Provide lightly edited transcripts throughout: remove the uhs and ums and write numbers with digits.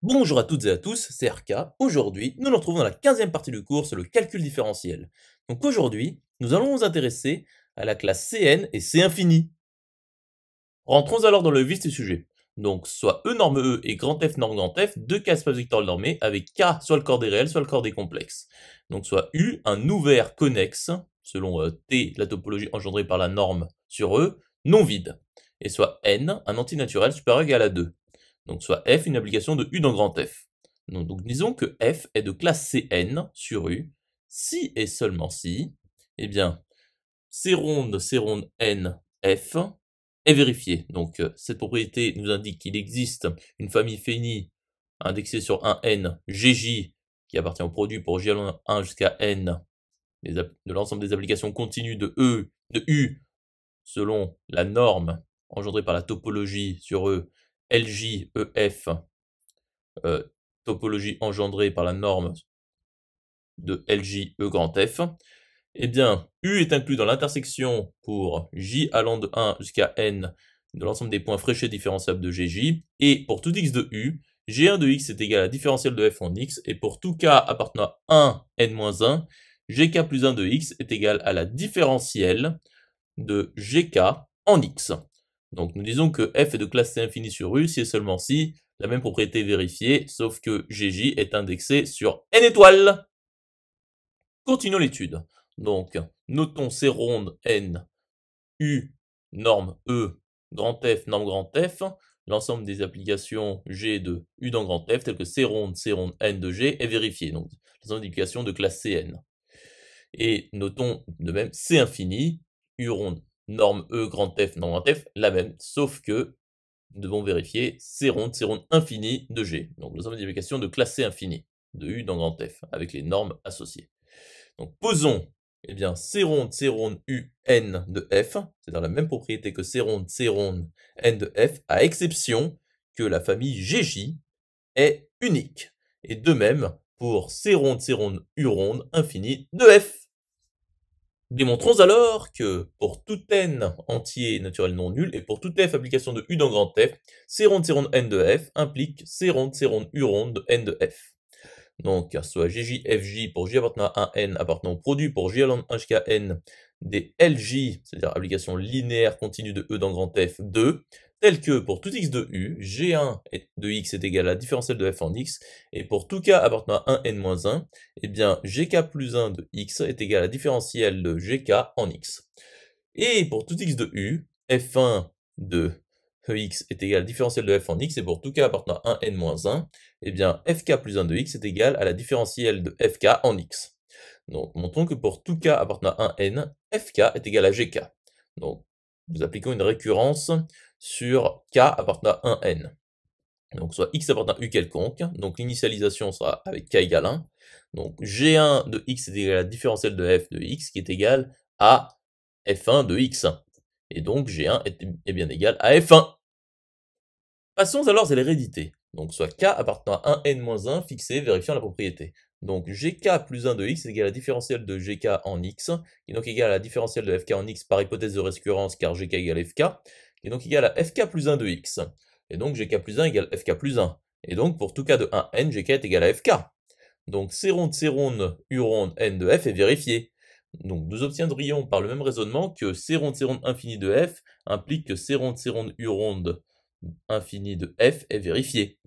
Bonjour à toutes et à tous, c'est RK. Aujourd'hui, nous nous retrouvons dans la 15e partie du cours sur le calcul différentiel. Donc aujourd'hui, nous allons nous intéresser à la classe Cn et C infini. Rentrons alors dans le vif du sujet. Donc soit E norme E et grand F norme grand F, deux cas espace vectoriel normés avec K soit le corps des réels, soit le corps des complexes. Donc soit U un ouvert connexe, selon T la topologie engendrée par la norme sur E, non vide. Et soit N un antinaturel supérieur ou égal à 2. Donc soit F une application de U dans grand F. Donc disons que F est de classe Cn sur U, si et seulement si, eh bien, C ronde N F est vérifiée. Donc cette propriété nous indique qu'il existe une famille finie indexée sur un n Gj qui appartient au produit pour j allant 1 jusqu'à n de l'ensemble des applications continues de U selon la norme engendrée par la topologie sur E Lj EF, topologie engendrée par la norme de Lj E grand F. Eh bien, U est inclus dans l'intersection pour j allant de 1 jusqu'à n de l'ensemble des points fléchés différenciables de Gj, et pour tout x de U, g1 de x est égal à la différentielle de f en x, et pour tout k appartenant à 1 n-1, gk plus 1 de x est égal à la différentielle de gk en x. Donc nous disons que f est de classe C infini sur U si et seulement si la même propriété est vérifiée, sauf que Gj est indexé sur n étoiles. Continuons l'étude. Donc, notons C ronde N, U, norme E, grand F, norme grand F, l'ensemble des applications G de U dans grand F, telles que C ronde N de G, est vérifié. Donc, l'ensemble des applications de classe Cn. Et notons de même C infini, U ronde, norme E, grand F, norme grand F, la même, sauf que nous devons vérifier C ronde infini de G. Donc, l'ensemble des applications de classe C infini, de U dans grand F, avec les normes associées. Donc posons, eh bien, C ronde U n de f, c'est-à-dire la même propriété que C ronde n de f, à exception que la famille Gj est unique. Et de même pour C ronde U ronde infini de f. Démontrons alors que pour tout n entier naturel non nul et pour toute f application de U dans grand F, C ronde n de f implique C ronde U ronde de n de f. Donc, soit Gj, Fj pour J appartenant à un n appartenant au produit pour J allant de 1 jusqu'à n des Lj, c'est-à-dire application linéaire continue de E dans grand F 2, tel que pour tout x de U, G1 de x est égal à la différentielle de f en x, et pour tout k appartenant à 1 n-1, eh bien Gk plus 1 de x est égal à la différentielle de Gk en x. Et pour tout x de U, f1 de Ex est égal à la différentielle de f en x, et pour tout k appartenant à 1 n-1, eh bien fk plus 1 de x est égal à la différentielle de fk en x. Donc montrons que pour tout k appartenant à 1 n, fk est égal à gk. Donc nous appliquons une récurrence sur k appartenant à 1 n. Donc soit x appartenant à u quelconque, donc l'initialisation sera avec k égale 1. Donc g1 de x est égal à la différentielle de f de x qui est égal à f1 de x. Et donc G1 est bien égal à F1. Passons alors à l'hérédité. Donc soit K appartenant à 1 n-1 fixé, vérifiant la propriété. Donc Gk plus 1 de x est égal à la différentielle de Gk en x, qui est donc égal à la différentielle de Fk en x par hypothèse de récurrence car Gk égale Fk, qui est donc égal à Fk plus 1 de x. Et donc Gk plus 1 égale Fk plus 1. Et donc pour tout k de 1 n, Gk est égal à Fk. Donc C ronde U ronde n de f est vérifié. Donc nous obtiendrions par le même raisonnement que C ronde infini de f implique que C ronde U ronde infini de f est vérifié.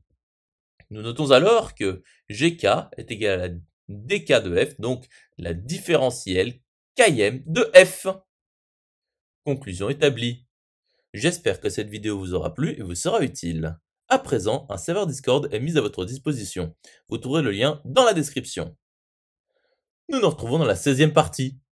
Nous notons alors que Gk est égal à la dk de f, donc la différentielle km de f. Conclusion établie. J'espère que cette vidéo vous aura plu et vous sera utile. À présent, un serveur Discord est mis à votre disposition. Vous trouverez le lien dans la description. Nous nous retrouvons dans la 16e partie.